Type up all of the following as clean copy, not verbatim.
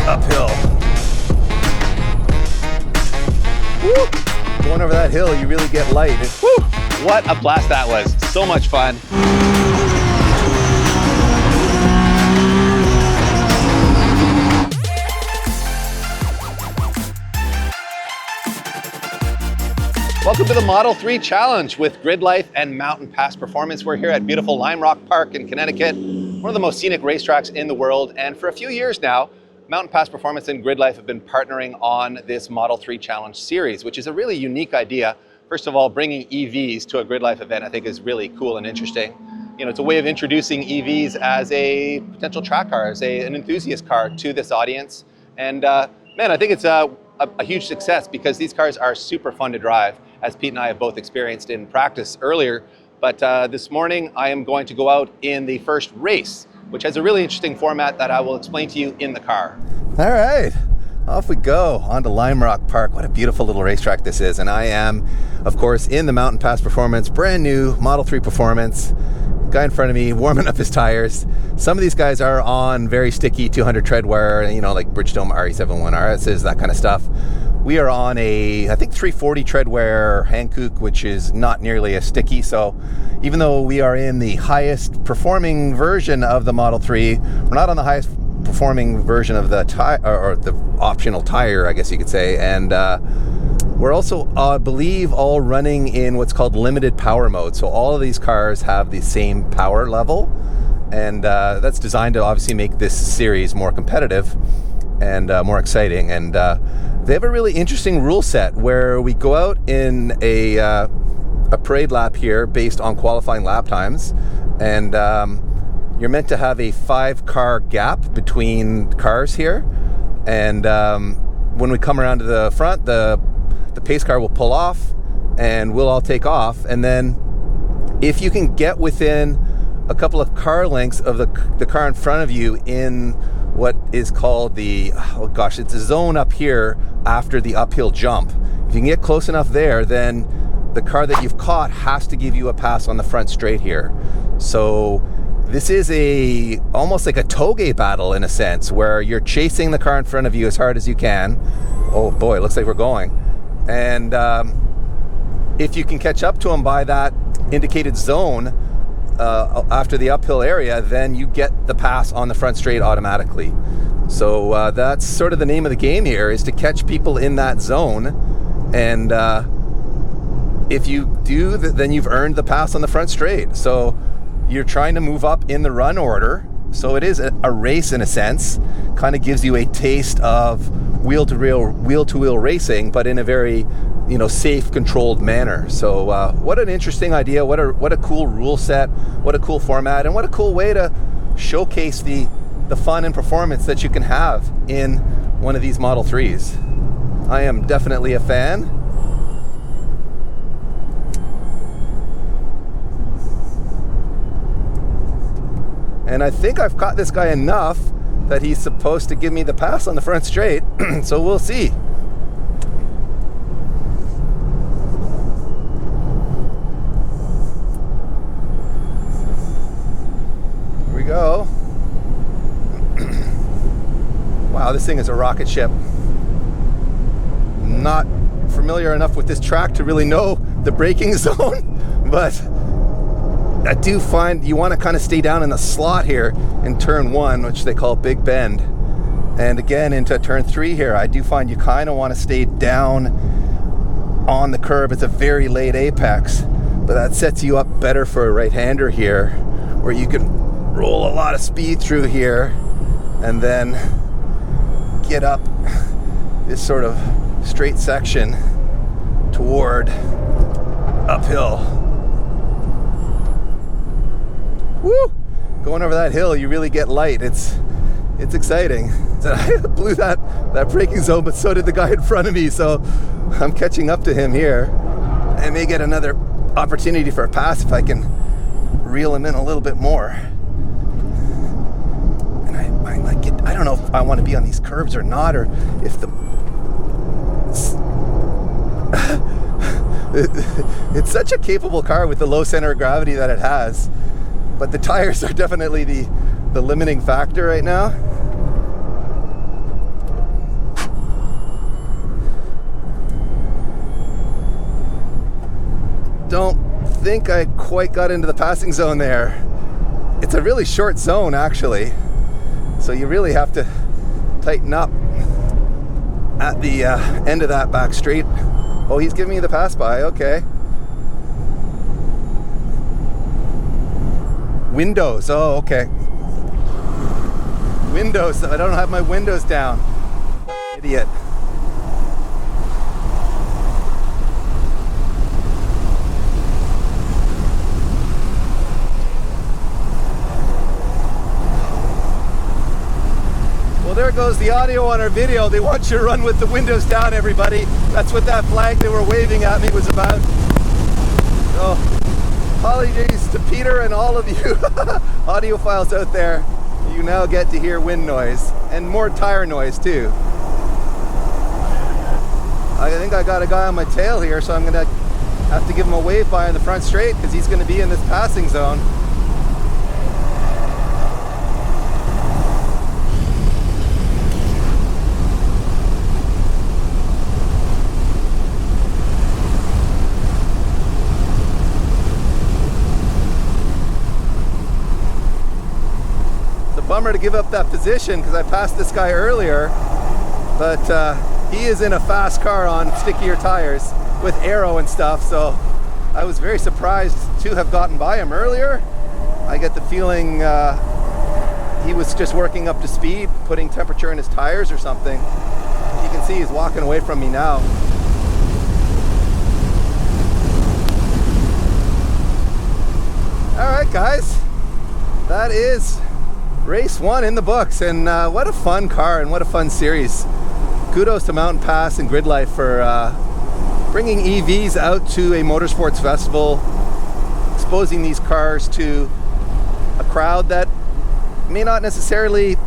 uphill. Woo! Going over that hill, you really get light. Woo! What a blast that was. So much fun. Welcome to the Model 3 Challenge with GridLife and Mountain Pass Performance. We're here at beautiful Lime Rock Park in Connecticut, one of the most scenic racetracks in the world. And for a few years now, Mountain Pass Performance and GridLife have been partnering on this Model 3 Challenge series, which is a really unique idea. First of all, bringing EVs to a GridLife event I think is really cool and interesting. You know, it's a way of introducing EVs as a potential track car, as an enthusiast car to this audience. And man, I think it's a huge success because these cars are super fun to drive, as Pete and I have both experienced in practice earlier. But this morning I am going to go out in the first race, which has a really interesting format that I will explain to you in the car. All right, off we go on to Lime Rock Park. What a beautiful little racetrack this is. And I am, of course, in the Mountain Pass Performance, brand new Model 3 Performance. Guy in front of me warming up his tires. Some of these guys are on very sticky 200 tread wear, you know, like Bridgestone RE71 RSs, that kind of stuff. We are on a, I think, 340 tread wear Hankook, which is not nearly as sticky. So even though we are in the highest performing version of the Model 3, we're not on the highest performing version of the tire, or the optional tire, I guess you could say. And we're also, I believe, all running in what's called limited power mode. So all of these cars have the same power level. And that's designed to obviously make this series more competitive and more exciting. And they have a really interesting rule set where we go out in a parade lap here based on qualifying lap times. And you're meant to have a 5-car gap between cars here. And when we come around to the front, the pace car will pull off and we'll all take off. And then if you can get within a couple of car lengths of the car in front of you in what is called the, oh gosh, it's a zone up here after the uphill jump. If you can get close enough there, then the car that you've caught has to give you a pass on the front straight here. So this is almost like a toge battle in a sense, where you're chasing the car in front of you as hard as you can. Oh boy, it looks like we're going. And if you can catch up to them by that indicated zone, after the uphill area, then you get the pass on the front straight automatically. So that's sort of the name of the game here, is to catch people in that zone. And if you do, then you've earned the pass on the front straight. So you're trying to move up in the run order. So it is a race in a sense, kind of gives you a taste of wheel-to-wheel racing, but in a very, you know, safe, controlled manner. So what an interesting idea, what a cool rule set, what a cool format, and what a cool way to showcase the fun and performance that you can have in one of these Model 3s. I am definitely a fan. And I think I've caught this guy enough that he's supposed to give me the pass on the front straight, so we'll see. Here we go. Wow, this thing is a rocket ship. Not familiar enough with this track to really know the braking zone, but I do find you want to kind of stay down in the slot here in turn 1, which they call Big Bend. And again, into turn 3 here, I do find you kind of want to stay down on the curb. It's a very late apex, but that sets you up better for a right-hander here, where you can roll a lot of speed through here and then get up this sort of straight section toward uphill. Woo! Going over that hill, you really get light. It's exciting. So I blew that braking zone, but so did the guy in front of me. So I'm catching up to him here. I may get another opportunity for a pass if I can reel him in a little bit more. And I don't know if I want to be on these curbs or not, or if it's such a capable car with the low center of gravity that it has. But the tires are definitely the limiting factor right now. think I quite got into the passing zone there. It's a really short zone, actually. So you really have to tighten up at the end of that back straight. Oh, he's giving me the pass by, okay. Windows, oh, okay. Windows, I don't have my windows down. Idiot. Well, there goes the audio on our video. They want you to run with the windows down, everybody. That's what that flag they were waving at me was about. So, apologies to Peter and all of you audiophiles out there. You now get to hear wind noise and more tire noise too. I think I got a guy on my tail here, so I'm gonna have to give him a wave by in the front straight because he's gonna be in this passing zone. Bummer to give up that position because I passed this guy earlier, but he is in a fast car on stickier tires with aero and stuff, so I was very surprised to have gotten by him earlier. I get the feeling he was just working up to speed, putting temperature in his tires or something. You can see he's walking away from me now. All right, guys, that is race 1 in the books, and what a fun car and what a fun series. Kudos to Mountain Pass and GridLife for bringing EVs out to a motorsports festival, exposing these cars to a crowd that may not necessarily,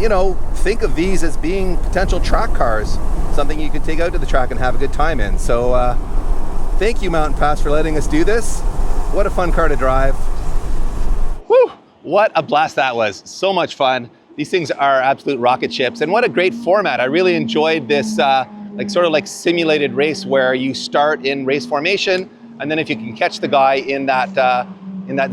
you know, think of these as being potential track cars, something you can take out to the track and have a good time in. So thank you, Mountain Pass, for letting us do this. What a fun car to drive. Woo! What a blast that was. So much fun. These things are absolute rocket ships, and what a great format. I really enjoyed this sort of simulated race where you start in race formation, and then if you can catch the guy in that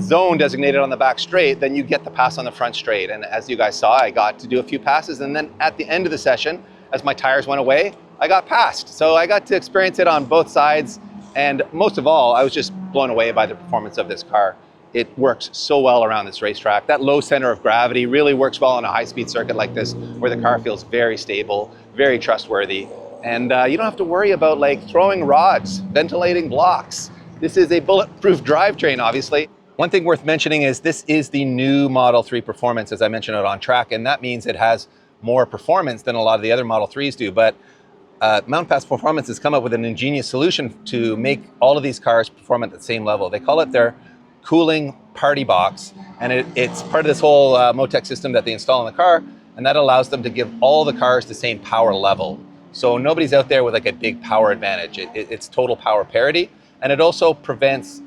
zone designated on the back straight, then you get the pass on the front straight. And as you guys saw, I got to do a few passes, and then at the end of the session, as my tires went away, I got passed. So I got to experience it on both sides, and most of all, I was just blown away by the performance of this car. It works so well around this racetrack. That low center of gravity really works well on a high-speed circuit like this, where the car feels very stable, very trustworthy. And you don't have to worry about throwing rods, ventilating blocks. This is a bulletproof drivetrain, obviously. One thing worth mentioning is this is the new Model 3 Performance, as I mentioned it on track, and that means it has more performance than a lot of the other Model 3s do. But Mountain Pass Performance has come up with an ingenious solution to make all of these cars perform at the same level. They call it their cooling party box, and it's part of this whole Motec system that they install in the car, and that allows them to give all the cars the same power level. So nobody's out there with a big power advantage. It's total power parity, and it also prevents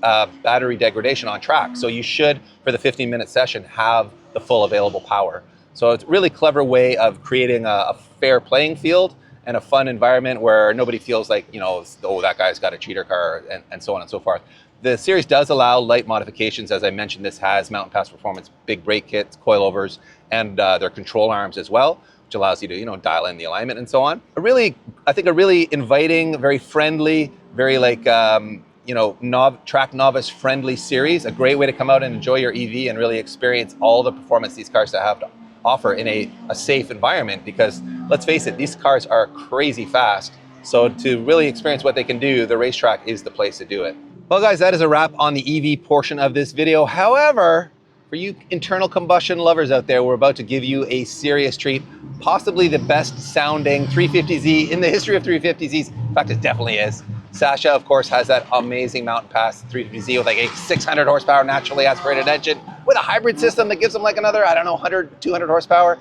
battery degradation on track. So you should, for the 15-minute session, have the full available power. So it's a really clever way of creating a fair playing field and a fun environment where nobody feels like, oh, that guy's got a cheater car, and so on and so forth. The series does allow light modifications. As I mentioned, this has Mountain Pass Performance big brake kits, coilovers, and their control arms as well, which allows you to dial in the alignment and so on. I think a really inviting, very friendly, very track novice friendly series. A great way to come out and enjoy your EV and really experience all the performance these cars have to offer in a safe environment, because let's face it, these cars are crazy fast. So to really experience what they can do, the racetrack is the place to do it. Well, guys, that is a wrap on the EV portion of this video. However, for you internal combustion lovers out there, we're about to give you a serious treat, possibly the best sounding 350Z in the history of 350Zs. In fact, it definitely is. Sasha, of course, has that amazing Mountain Pass 350Z with a 600 horsepower naturally aspirated engine with a hybrid system that gives him another, 100, 200 horsepower.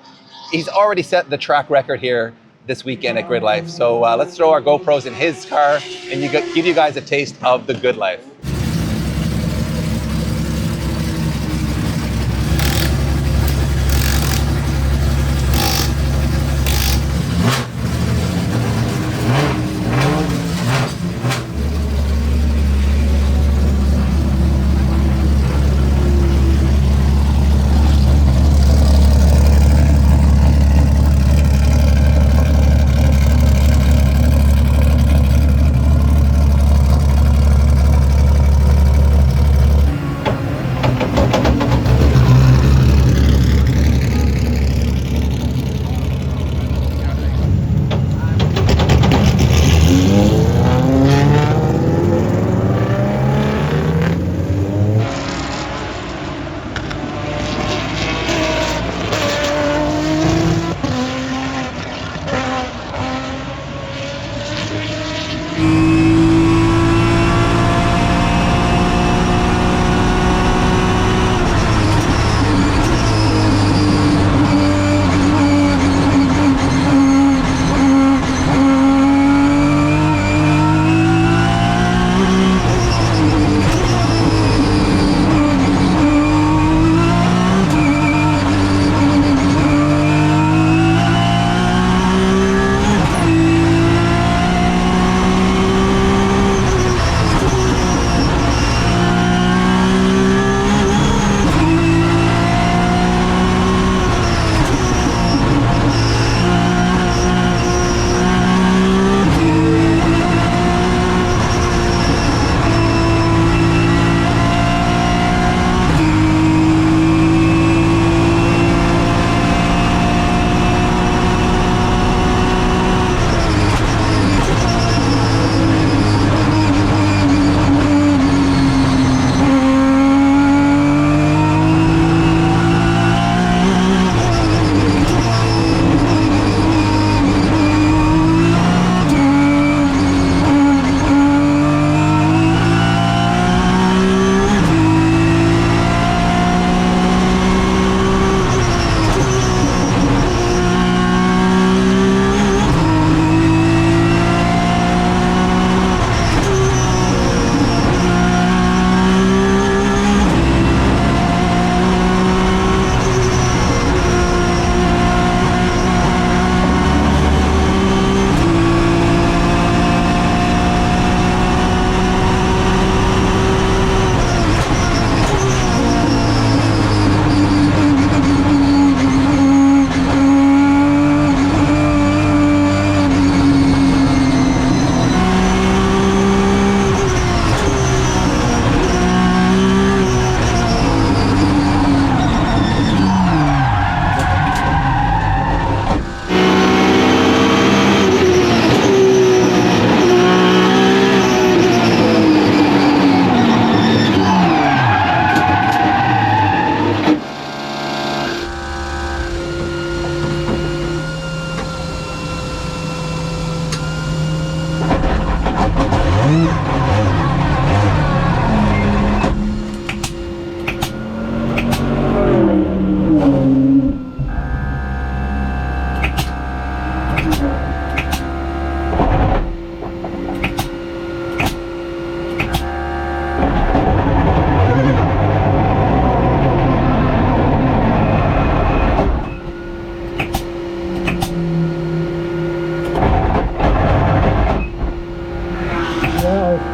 He's already set the track record here this weekend at GridLife. So let's throw our GoPros in his car and give you guys a taste of the good life.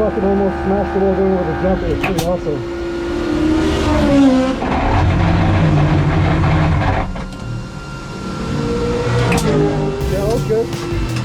across and almost smashed the wall going over the jump. It was pretty awesome. Yeah, that was good.